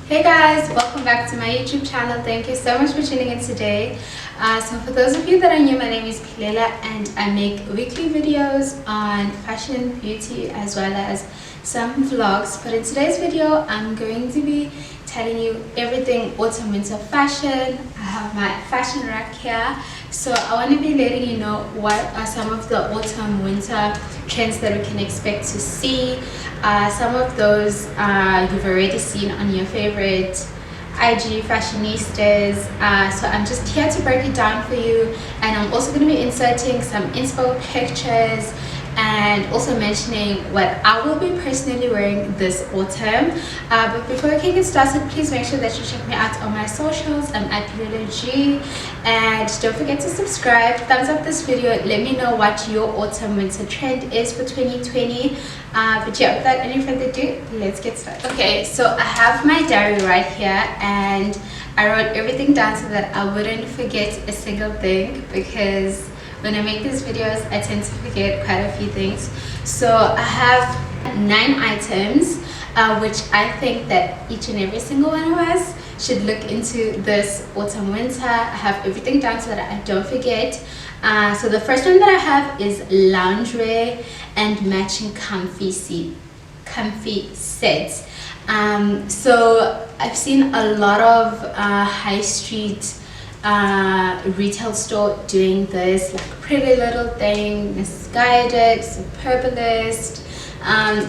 Hey guys, welcome back to my YouTube channel. Thank you so much for tuning in today. So for those of you that are new, my name is Pilela and I make weekly videos on fashion, beauty, as well as some vlogs. But in today's video, I'm going to be telling you everything autumn winter fashion. I have my fashion rack here. So I want to be letting you know what are some of the autumn winter trends that we can expect to see. Some of those you've already seen on your favorite IG fashionistas. So I'm just here to break it down for you, and I'm also going to be inserting some inspo pictures and also mentioning what I will be personally wearing this autumn. But before we can get started, please make sure that you check me out on my socials. I'm at G, and don't forget to subscribe, thumbs up this video, let me know what your autumn winter trend is for 2020. But yeah, without any further ado, let's get started. Okay, so I have my diary right here and I wrote everything down so that I wouldn't forget a single thing, because when I make these videos I tend to forget quite a few things. So I have 9 items which I think that each and every single one of us should look into this autumn winter. I have everything down so that I don't forget. So the first one that I have is loungewear and matching comfy sets. So I've seen a lot of high street retail store doing this, like Pretty Little Thing, Misguided, Superbalist.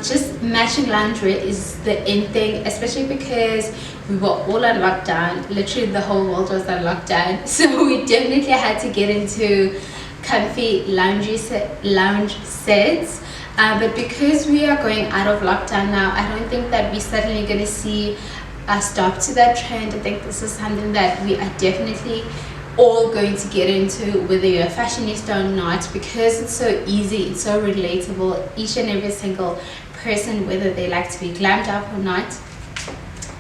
Just matching lingerie is the in thing, especially because we were all on lockdown. Literally the whole world was on lockdown, so we definitely had to get into comfy lounge sets. But because we are going out of lockdown now, I don't think that we're suddenly going to see a stop to that trend. I think this is something that we are definitely all going to get into, whether you're a fashionista or not, because it's so easy, it's so relatable. Each and every single person, whether they like to be glammed up or not,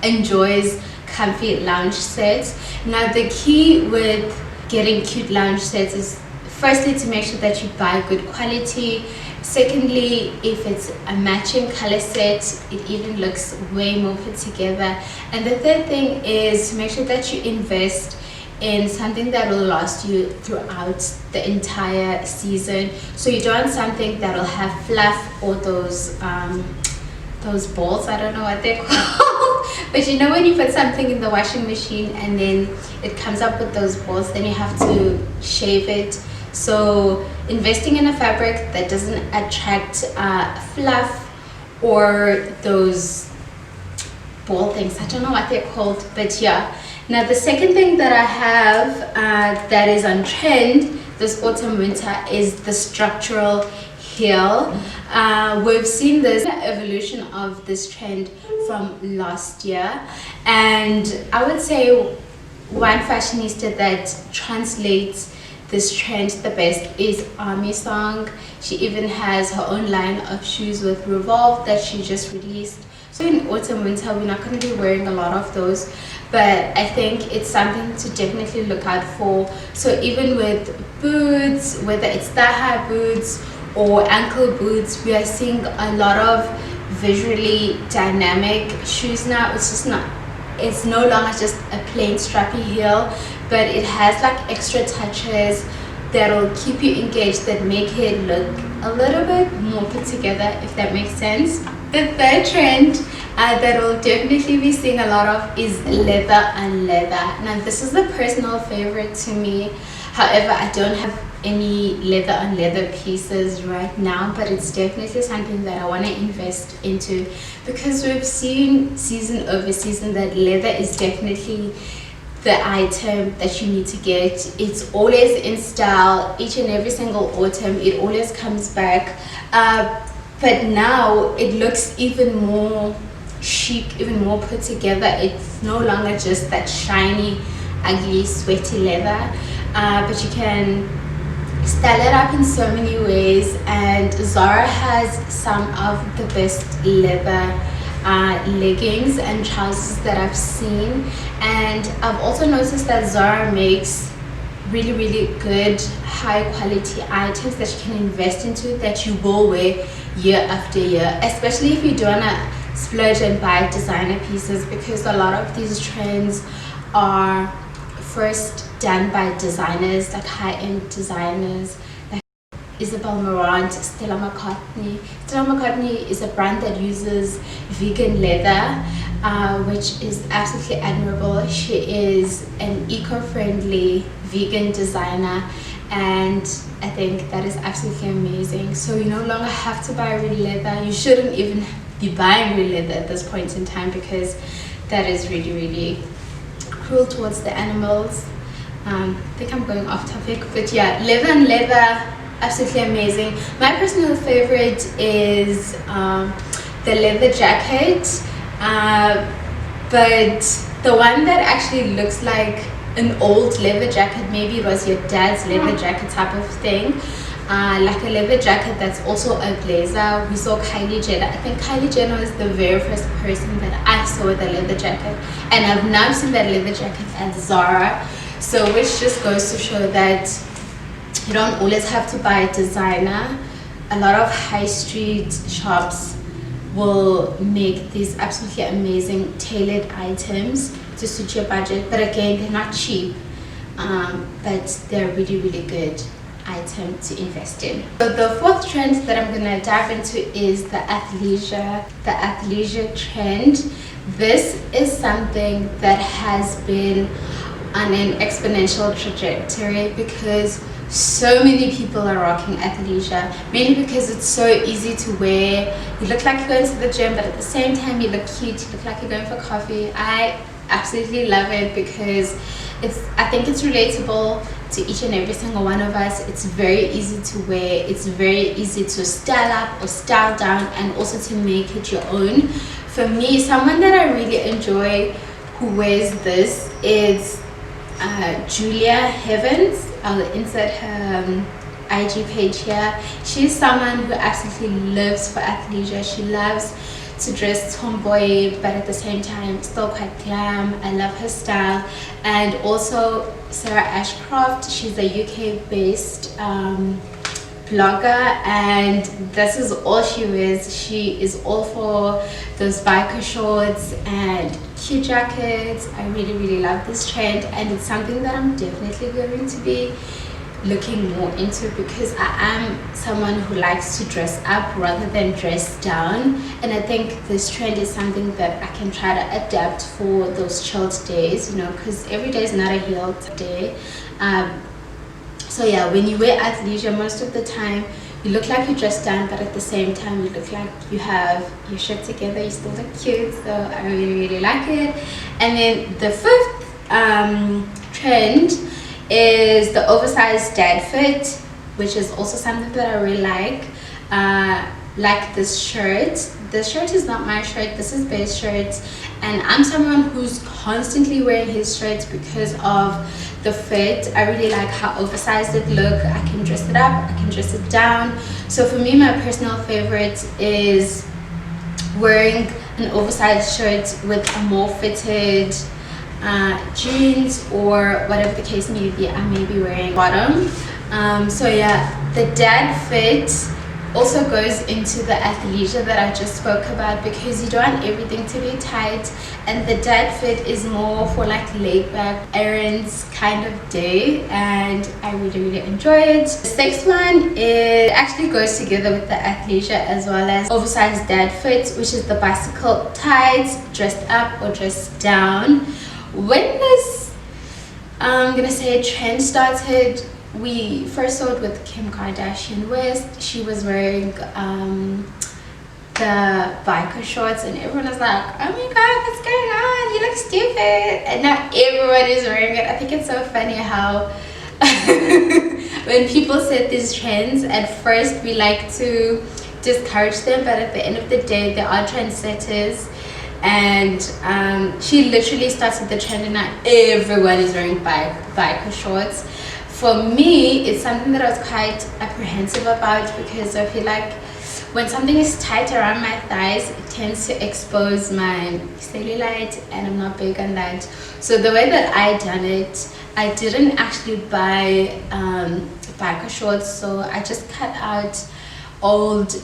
enjoys comfy lounge sets. Now the key with getting cute lounge sets is firstly to make sure that you buy good quality. Secondly, if it's a matching color set, it even looks way more put together. And the third thing is to make sure that you invest in something that will last you throughout the entire season. So you don't want something that will have fluff or those balls, I don't know what they're called, but you know when you put something in the washing machine and then it comes up with those balls, then you have to shave it. So investing in a fabric that doesn't attract fluff or those ball things, I don't know what they're called, but yeah. Now the second thing that I have that is on trend this autumn winter is the structural heel. We've seen this evolution of this trend from last year, and I would say one fashionista that translates this trend the best is Army Song. She even has her own line of shoes with Revolve that she just released. So in autumn winter we're not going to be wearing a lot of those, but I think it's something to definitely look out for. So even with boots, whether it's thigh-high boots or ankle boots, we are seeing a lot of visually dynamic shoes now. It's no longer just a plain strappy heel, but it has like extra touches that'll keep you engaged, that make it look a little bit more put together, if that makes sense. The third trend that we'll definitely be seeing a lot of is leather on leather. Now this is a personal favorite to me. However, I don't have any leather on leather pieces right now, but it's definitely something that I want to invest into, because we've seen season over season that leather is definitely the item that you need to get. It's always in style. Each and every single autumn it always comes back, but now it looks even more chic, even more put together. It's no longer just that shiny, ugly, sweaty leather, but you can style it up in so many ways. And Zara has some of the best leather leggings and trousers that I've seen, and I've also noticed that Zara makes really good high quality items that you can invest into, that you will wear year after year, especially if you don't want to splurge and buy designer pieces, because a lot of these trends are first done by designers, like high-end designers, like Isabel Marant, Stella McCartney. Stella McCartney is a brand that uses vegan leather, which is absolutely admirable. She is an eco-friendly vegan designer, and I think that is absolutely amazing. So you no longer have to buy real leather. You shouldn't even be buying real leather at this point in time, because that is really, really cruel towards the animals. I think I'm going off topic, but yeah, leather and leather, absolutely amazing. My personal favorite is the leather jacket, but the one that actually looks like an old leather jacket, maybe it was your dad's leather jacket type of thing, like a leather jacket that's also a blazer. We saw Kylie Jenner. I think Kylie Jenner was the very first person that I saw with a leather jacket, and I've now seen that leather jacket at Zara. So which just goes to show that you don't always have to buy designer. A lot of high street shops will make these absolutely amazing tailored items to suit your budget, but again, they're not cheap, but they're really, really good item to invest in. So the fourth trend that I'm gonna dive into is the athleisure trend. This is something that has been on an exponential trajectory, because so many people are rocking athleisure, mainly because it's so easy to wear. You look like you're going to the gym, but at the same time you look cute, you look like you're going for coffee. I absolutely love it because I think it's relatable to each and every single one of us. It's very easy to wear, it's very easy to style up or style down, and also to make it your own. For me, someone that I really enjoy who wears this is Julia Heavens. I'll insert her IG page here. She's someone who absolutely lives for athleisure. She loves to dress tomboy, but at the same time still quite glam. I love her style. And also Sarah Ashcroft, she's a UK based blogger, and this is all she wears. She is all for those biker shorts and cute jackets. I really, really love this trend, and it's something that I'm definitely going to be looking more into, because I am someone who likes to dress up rather than dress down, and I think this trend is something that I can try to adapt for those chilled days, you know, because every day is not a healed day. So yeah, when you wear athleisure, most of the time you look like you dress down, but at the same time you look like you have your shit together, you still look cute. So I really, really like it. And then the fifth trend is the oversized dad fit, which is also something that I really like this shirt. This shirt is not my shirt, this is Bae's shirt, and I'm someone who's constantly wearing his shirts because of the fit. I really like how oversized it look. I can dress it up, I can dress it down. So for me, my personal favorite is wearing an oversized shirt with a more fitted jeans, or whatever the case may be, I may be wearing bottom. So yeah, the dad fit also goes into the athleisure that I just spoke about, because you don't want everything to be tight, and the dad fit is more for like laid back errands kind of day, and I really, really enjoy it. The sixth one, it actually goes together with the athleisure as well as oversized dad fit, which is the bicycle tights, dressed up or dressed down. When this I'm gonna say trend started, we first saw it with Kim Kardashian West. She was wearing the biker shorts, and everyone was like, oh my god, what's going on, you look stupid, and now everyone is wearing it. I think it's so funny how when people set these trends, at first we like to discourage them, but at the end of the day they are trendsetters. And she literally started the trend, and now everyone is wearing biker shorts. For me, it's something that I was quite apprehensive about, because I feel like when something is tight around my thighs, it tends to expose my cellulite, and I'm not big on that. So the way that I done it, I didn't actually buy biker shorts, so I just cut out old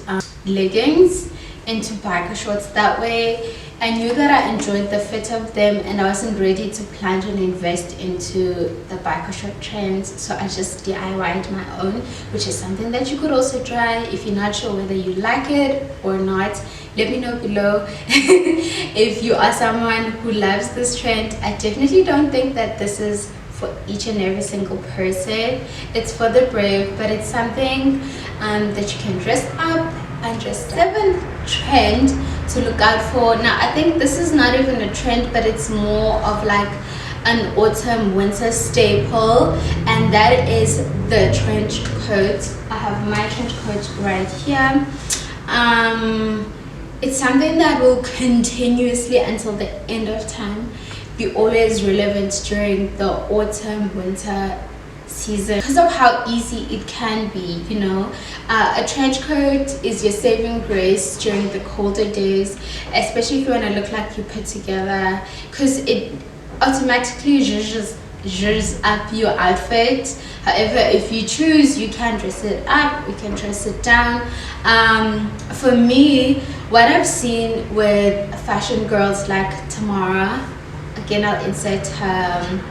leggings into biker shorts. That way I knew that I enjoyed the fit of them and I wasn't ready to plunge and invest into the biker short trends, so I just DIY'd my own, which is something that you could also try. If you're not sure whether you like it or not, let me know below. If you are someone who loves this trend, I definitely don't think that this is for each and every single person. It's for the brave, but it's something that you can dress up and dress up. 7th trend to look out for. Now I think this is not even a trend, but it's more of like an autumn winter staple, and that is the trench coat. I have my trench coat right here. It's something that will continuously until the end of time be always relevant during the autumn winter season because of how easy it can be, you know. A trench coat is your saving grace during the colder days, especially if you want to look like you put together, because it automatically zhuzhes up your outfit. However, if you choose, you can dress it up, you can dress it down. For me, what I've seen with fashion girls like Tamara, again I'll insert her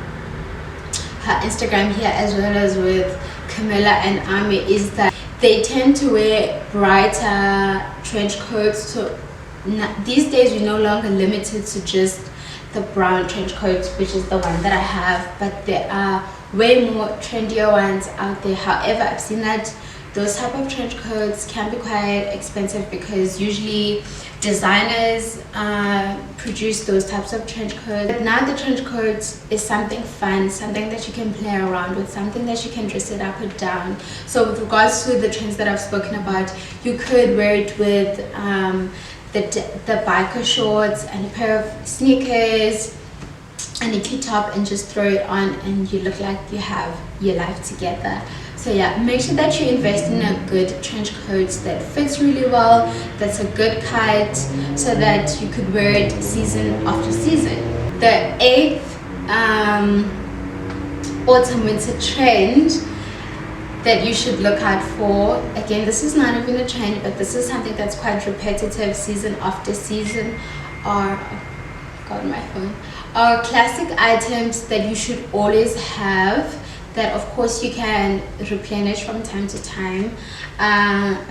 Instagram here, as well as with Camilla and Ami, is that they tend to wear brighter trench coats. So these days we're no longer limited to just the brown trench coat, which is the one that I have, but there are way more trendier ones out there. However, I've seen that those type of trench coats can be quite expensive because usually designers produce those types of trench coats. But now the trench coat is something fun, something that you can play around with, something that you can dress it up or down. So with regards to the trends that I've spoken about, you could wear it with the biker shorts and a pair of sneakers and a cute top, and just throw it on and you look like you have your life together. So yeah, make sure that you invest in a good trench coat that fits really well, that's a good cut, so that you could wear it season after season. The 8th autumn winter trend that you should look out for, again this is not even a trend, but this is something that's quite repetitive season after season, are classic items that you should always have, that of course you can replenish from time to time,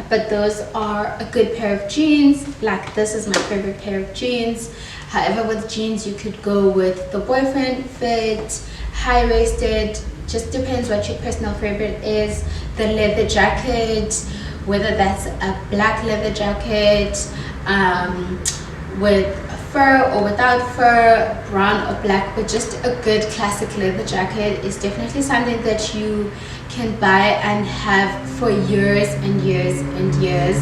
but those are a good pair of jeans. Like this is my favorite pair of jeans. However, with jeans you could go with the boyfriend fit, high-waisted, just depends what your personal favorite is. The leather jacket, whether that's a black leather jacket with fur or without fur, brown or black, but just a good classic leather jacket is definitely something that you can buy and have for years and years and years.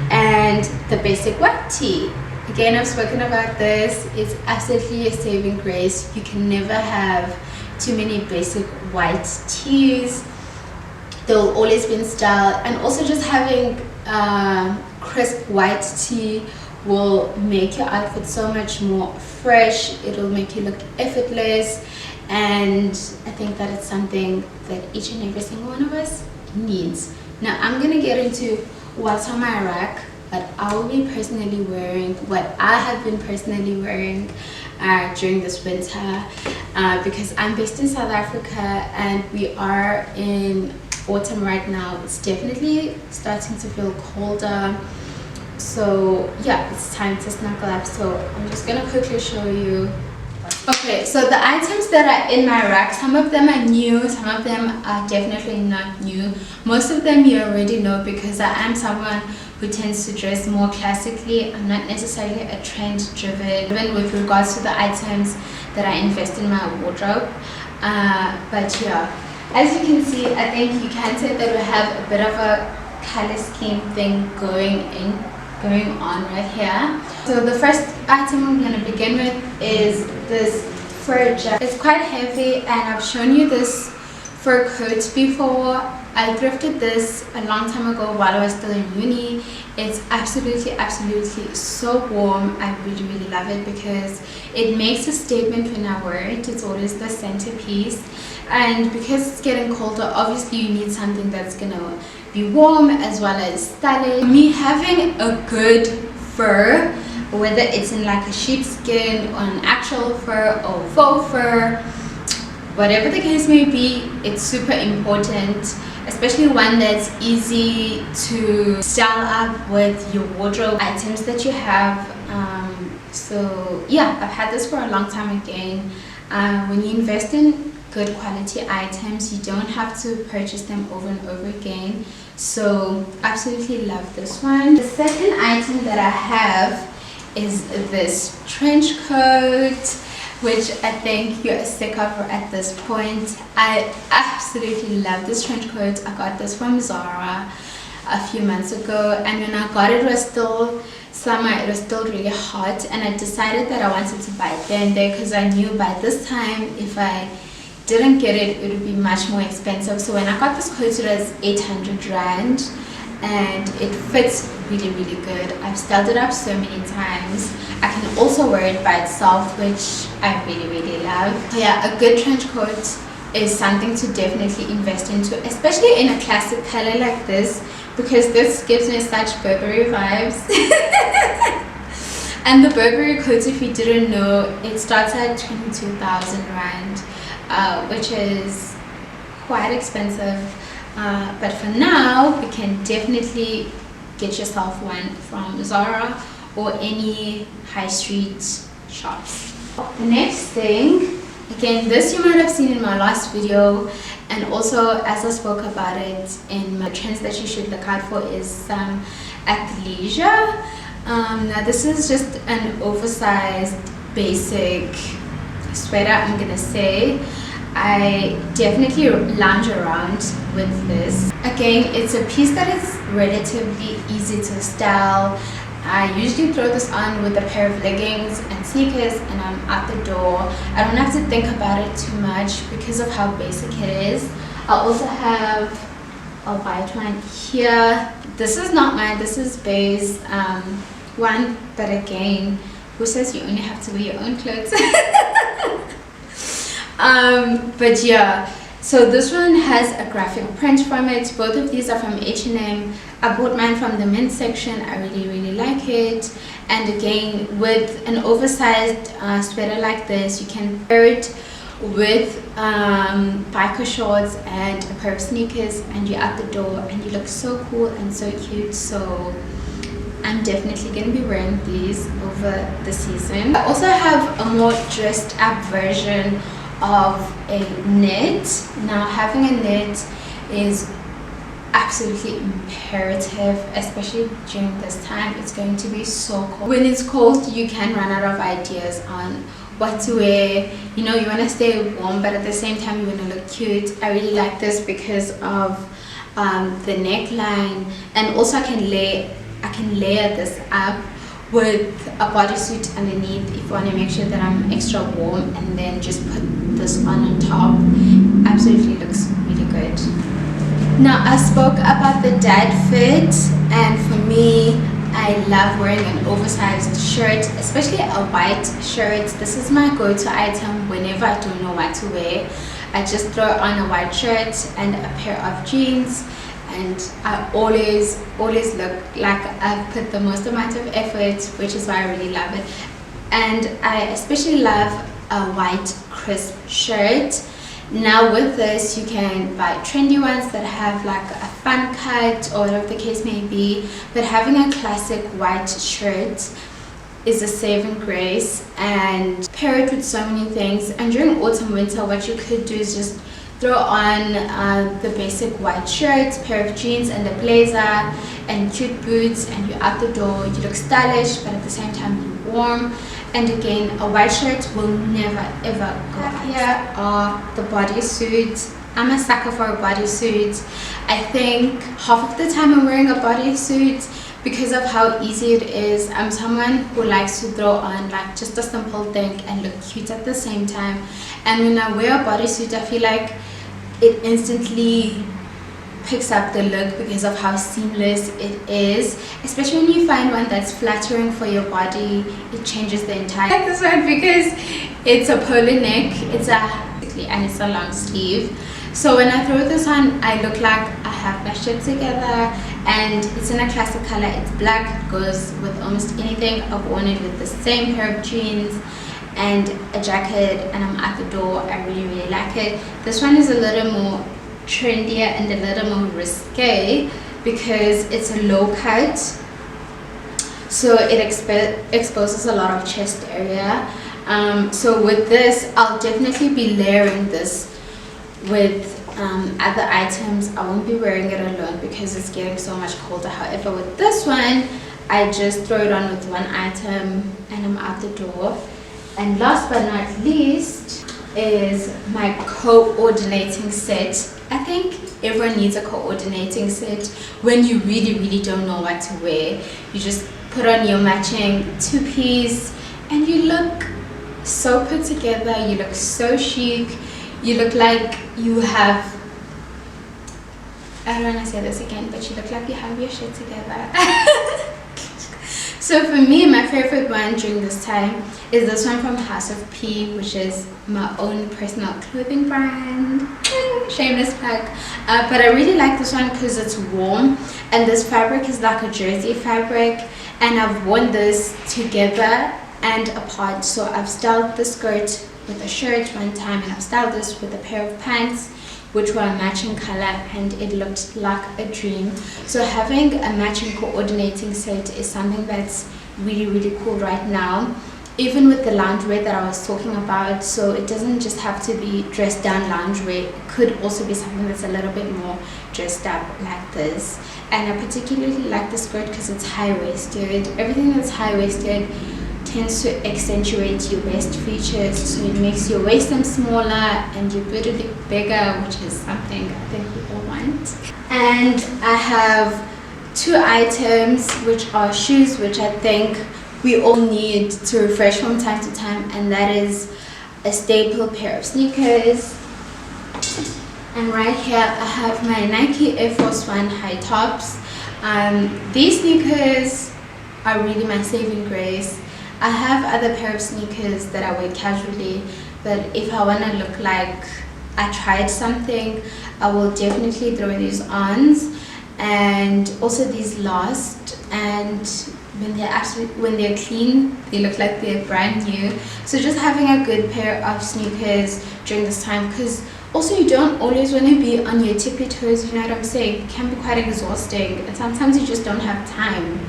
And the basic white tee, again I've spoken about this, it's absolutely a saving grace. You can never have too many basic white tees, they'll always be in style. And also just having crisp white tee will make your outfit so much more fresh, it'll make you look effortless, and I think that it's something that each and every single one of us needs. Now I'm gonna get into what's on my rack, but I will be personally wearing what I have been personally wearing during this winter, because I'm based in South Africa and we are in autumn right now. It's definitely starting to feel colder, so yeah, it's time to snuggle up. So I'm just gonna quickly show you. Okay, so the items that are in my rack, some of them are new, some of them are definitely not new. Most of them you already know, because I am someone who tends to dress more classically. I'm not necessarily a trend driven with regards to the items that I invest in my wardrobe, but yeah, as you can see, I think you can say that we have a bit of a color scheme thing going on right here. So the first item I'm going to begin with is this fur jacket. It's quite heavy and I've shown you this fur coat before. I thrifted this a long time ago while I was still in uni. It's absolutely so warm. I really love it because it makes a statement when I wear it. It's always the centerpiece, and because it's getting colder, obviously you need something that's gonna be warm as well as stylish. Me having a good fur, whether it's in like a sheepskin or an actual fur or faux fur, whatever the case may be, it's super important, especially one that's easy to style up with your wardrobe items that you have. So yeah, I've had this for a long time. Again, when you invest in good quality items, you don't have to purchase them over and over again. So absolutely love this one. The second item that I have is this trench coat, which I think you're sick of at this point. I absolutely love this trench coat. I got this from Zara a few months ago, and when I got it, it was still summer, it was still really hot, and I decided that I wanted to buy it then there because I knew by this time if I didn't get it, it would be much more expensive. So when I got this coat, it was 800 rand, and it fits really good. I've styled it up so many times. I can also wear it by itself, which I really love. So yeah, a good trench coat is something to definitely invest into, especially in a classic color like this, because this gives me such Burberry vibes. And the Burberry coats, if you didn't know, it starts at 22,000 rand, which is quite expensive. But for now, you can definitely get yourself one from Zara or any high street shops. The next thing, again, this you might have seen in my last video, and also as I spoke about it in my trends that you should look out for, is some athleisure. Now this is just an oversized basic sweater, I'm gonna say. I definitely lounge around with this. Again, it's a piece that is relatively easy to style. I usually throw this on with a pair of leggings and sneakers and I'm out the door. I don't have to think about it too much because of how basic it is. I also have a white one here. This is not mine, this is Bay's one, but again, who says you only have to wear your own clothes? But yeah, so this one has a graphic print from it. Both of these are from H&M. I bought mine from the men's section. I really like it. And again, with an oversized sweater like this, you can pair it with biker shorts and a pair of sneakers, and you're out the door and you look so cool and so cute. So I'm definitely going to be wearing these over the season. I also have a more dressed up version of a knit. Now having a knit is absolutely imperative, especially during this time. It's going to be so cold. When it's cold, you can run out of ideas on what to wear. You know, you want to stay warm, but at the same time you want to look cute. I really like this because of the neckline, and also I can layer this up with a bodysuit underneath if you want to make sure that I'm extra warm, and then just put this on top. Absolutely looks really good. Now I spoke about the dad fit, and for me, I love wearing an oversized shirt, especially a white shirt. This is my go-to item whenever I don't know what to wear. I just throw on a white shirt and a pair of jeans, and I always look like I've put the most amount of effort, which is why I really love it. And I especially love a white crisp shirt. Now with this, you can buy trendy ones that have like a fun cut or whatever the case may be, but having a classic white shirt is a saving grace, and pair it with so many things. And during autumn winter, what you could do is just throw on the basic white shirt, pair of jeans and a blazer and cute boots, and you're out the door. You look stylish, but at the same time you're warm. And again, a white shirt will never ever go out. Here are the bodysuits. I'm a sucker for a bodysuit. I think half of the time I'm wearing a bodysuit because of how easy it is. I'm someone who likes to throw on like just a simple thing and look cute at the same time. And when I wear a bodysuit, I feel like it instantly picks up the look because of how seamless it is. Especially when you find one that's flattering for your body, it changes the entire. I like this one because it's a polo neck, and it's a long sleeve. So when I throw this on, I look like I have my shit together, and it's in a classic color. It's black. It goes with almost anything. I've worn it with the same pair of jeans and a jacket, and I'm at the door. I really like it. This one is a little more trendier and a little more risque because it's a low cut, so it exposes a lot of chest area. So with this, I'll definitely be layering this with other items. I won't be wearing it alone because it's getting so much colder. However, with this one, I just throw it on with one item and I'm out the door. And last but not least is my coordinating set. I think everyone needs a coordinating set when you really don't know what to wear. You just put on your matching two-piece and you look so put together, you look so chic, you look like you have, I don't want to say this again, but you look like you have your shit together. So for me, my favorite one during this time is this one from House of P, which is my own personal clothing brand. Shameless plug. But I really like this one because it's warm, and this fabric is like a jersey fabric, and I've worn this together and apart. So I've styled the skirt with a shirt one time, and I've styled this with a pair of pants which were a matching color, and it looked like a dream. So having a matching coordinating set is something that's really cool right now, even with the loungewear that I was talking about. So it doesn't just have to be dressed down loungewear, it could also be something that's a little bit more dressed up like this. And I particularly like the skirt because it's high-waisted. Everything that's high-waisted tends to accentuate your waist features, so it makes your waistline smaller and your booty look bigger, which is something I think we all want. And I have two items which are shoes, which I think we all need to refresh from time to time, and that is a staple pair of sneakers. And right here I have my Nike Air Force One high tops. These sneakers are really my saving grace. I have other pair of sneakers that I wear casually, but if I want to look like I tried something, I will definitely throw these on. And also these last, and when they're clean, they look like they're brand new. So just having a good pair of sneakers during this time, because also you don't always want to be on your tippy toes, you know what I'm saying? It can be quite exhausting, and sometimes you just don't have time,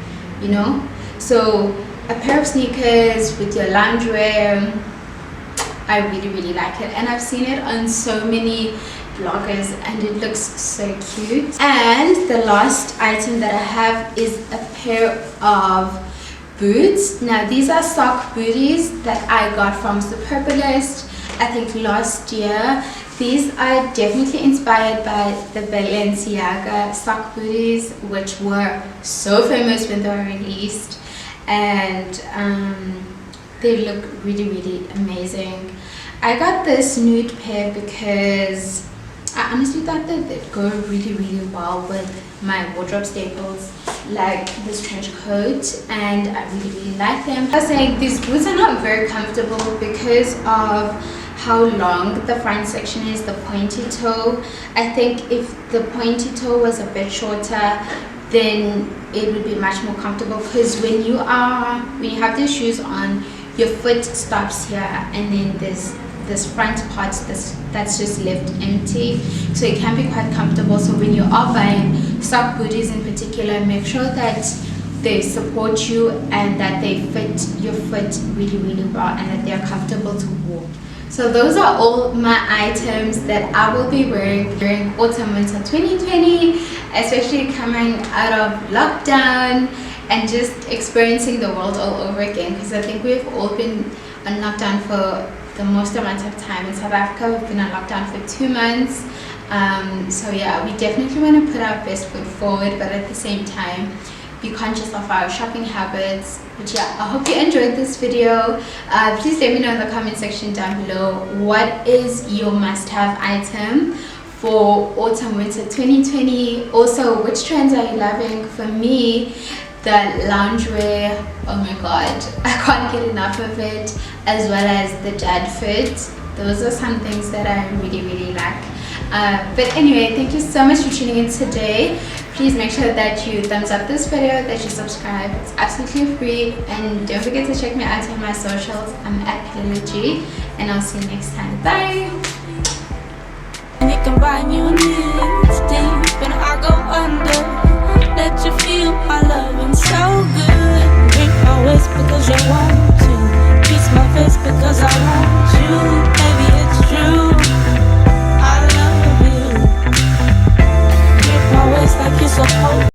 you know? So a pair of sneakers with your loungewear, I really like it, and I've seen it on so many bloggers and it looks so cute. And the last item that I have is a pair of boots. Now these are sock booties that I got from Superbalist, I think last year. These are definitely inspired by the Balenciaga sock booties, which were so famous when they were released, and they look really amazing. I got this nude pair because I honestly thought that they'd go really well with my wardrobe staples, like this trench coat, and I really like them. I was saying these boots are not very comfortable because of how long the front section is, the pointy toe. I think if the pointy toe was a bit shorter, then it would be much more comfortable, because when you have these shoes on, your foot stops here, and then there's this front part that's just left empty, so it can be quite comfortable. So when you are buying sock booties in particular, make sure that they support you and that they fit your foot really well, and that they are comfortable to walk. So those are all my items that I will be wearing during autumn winter 2020, especially coming out of lockdown and just experiencing the world all over again, because I think we've all been on lockdown for the most amount of time. In South Africa, we've been on lockdown for 2 months. So yeah, we definitely want to put our best foot forward, but at the same time be conscious of our shopping habits. But yeah, I hope you enjoyed this video. Please let me know in the comment section down below, what is your must-have item for autumn winter 2020? Also, which trends are you loving? For me, the loungewear, oh my god, I can't get enough of it, as well as the dad fit. Those are some things that I really like. But anyway, thank you so much for tuning in today. Please make sure that you thumbs up this video, that you subscribe. It's absolutely free, and don't forget to check me out on my socials. I'm at Athleisure, and I'll see you next time. Bye. And you can buy new knees deep, and I go under. Let your feet